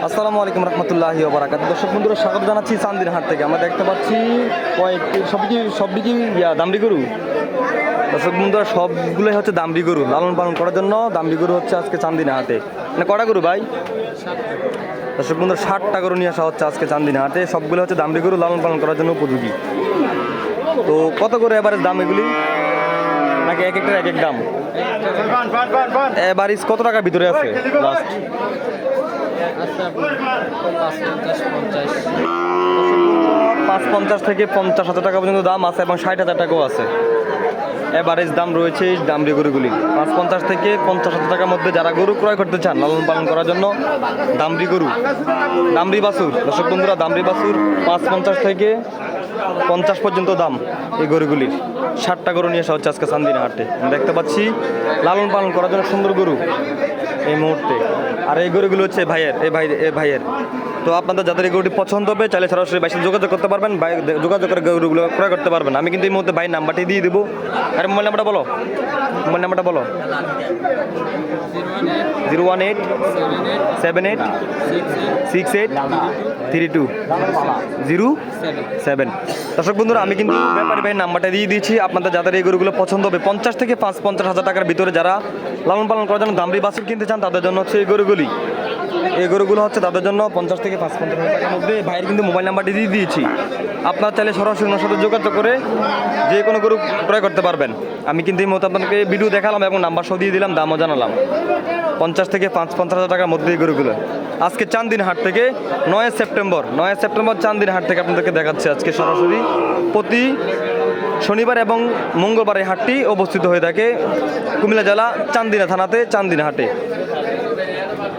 আসসালামু আলাইকুম রহমতুল্লাহি ওয়া বারাকাতুহু। দর্শক বন্ধুরা, স্বাগত জানাচ্ছি চান্দিনা হাট থেকে। আমরা দেখতে পাচ্ছি কয়েকটি সবদিকে দামড়ি গরু। দর্শক বন্ধুরা, সবগুলোই হচ্ছে দামড়ি গরু, লালন পালন করার জন্য দামড়ি গরু হচ্ছে আজকে চান্দিনা হাটে। মানে কটা গরু ভাই? দর্শক বন্ধুরা, 60টা গরু নিয়ে আসা হচ্ছে আজকে চান্দিনা হাটে। সবগুলো হচ্ছে দামড়ি গরু, লালন পালন করার জন্য উপযোগী। তো কত করে এবারে দাম এগুলি, নাকি এক একটার এক এক দাম? এবারে কত টাকার ভিতরে আছে লাস্ট? ৫,৫০ থেকে ৫০,০০০ টাকা পর্যন্ত দাম আছে এবং ৬০,০০০ টাকাও আছে। এভারেজ দাম রয়েছে এই দামড়ি গরুগুলি ৫,৫০ থেকে ৫০,০০০ টাকার মধ্যে। যারা গরু ক্রয় করতে চান লালন পালন করার জন্য, দামড়ি গরু, দামড়ি বাছুর, দর্শক বন্ধুরা, দামড়ি বাছুর ৫,৫০ থেকে ৫০ পর্যন্ত দাম এই গরুগুলির। ৬০টা গরু নিয়ে আসা হচ্ছে আজকে চান্দিনা হাটে। দেখতে পাচ্ছি লালন পালন করার জন্য সুন্দর গরু এই মুহূর্তে। আর এই গরুগুলো হচ্ছে ভাইয়ের। তো আপনাদের যাদের এই গরুটি পছন্দ হবে, চাইলে সরাসরি বাইরে যোগাযোগ করতে পারবেন, যোগাযোগ করে গরুগুলো ক্রয় করতে পারবেন। আমি কিন্তু এই মুহূর্তে ভাই নাম্বারটি দিয়ে দেবো। আর মোবাইল নাম্বারটা বলো, 01878683207। দর্শক বন্ধুরা, আমি কিন্তু ব্যাপারী ভাই নাম্বারটা দিয়ে দিয়েছি। আপনাদের যাদের এই গরুগুলো পছন্দ হবে, ৫০ থেকে ৫০,০০০ টাকার ভিতরে যারা লালন পালন করার জন্য দামড়ি বাছুর কিনতে চান, তাদের জন্য হচ্ছে এই গরুগুলো হচ্ছে তাদের জন্য ৫০ থেকে ৫৫,০০০ টাকার মধ্যে। ভাইয়ের কিন্তু মোবাইল নাম্বারটি দিয়ে দিয়েছি। আপনারা চাইলে সরাসরি ওনার সাথে যোগাযোগ করে যে কোনো গরু ক্রয় করতে পারবেন। আমি কিন্তু এই মতো আপনাকে ভিডিও দেখালাম এবং নাম্বার সহ দিয়ে দিলাম, দামও জানালাম। ৫০ থেকে ৫৫,০০০ টাকার মধ্যে এই গরুগুলো আজকে চান্দিনা হাট থেকে ৯ সেপ্টেম্বর চান্দিনা হাট থেকে আপনাদেরকে দেখাচ্ছে। আজকে সরাসরি প্রতি শনিবার এবং মঙ্গলবার এই হাটটি অবস্থিত হয়ে থাকে কুমিল্লা জেলা চান্দিনা থানাতে, চান্দিনা হাটে।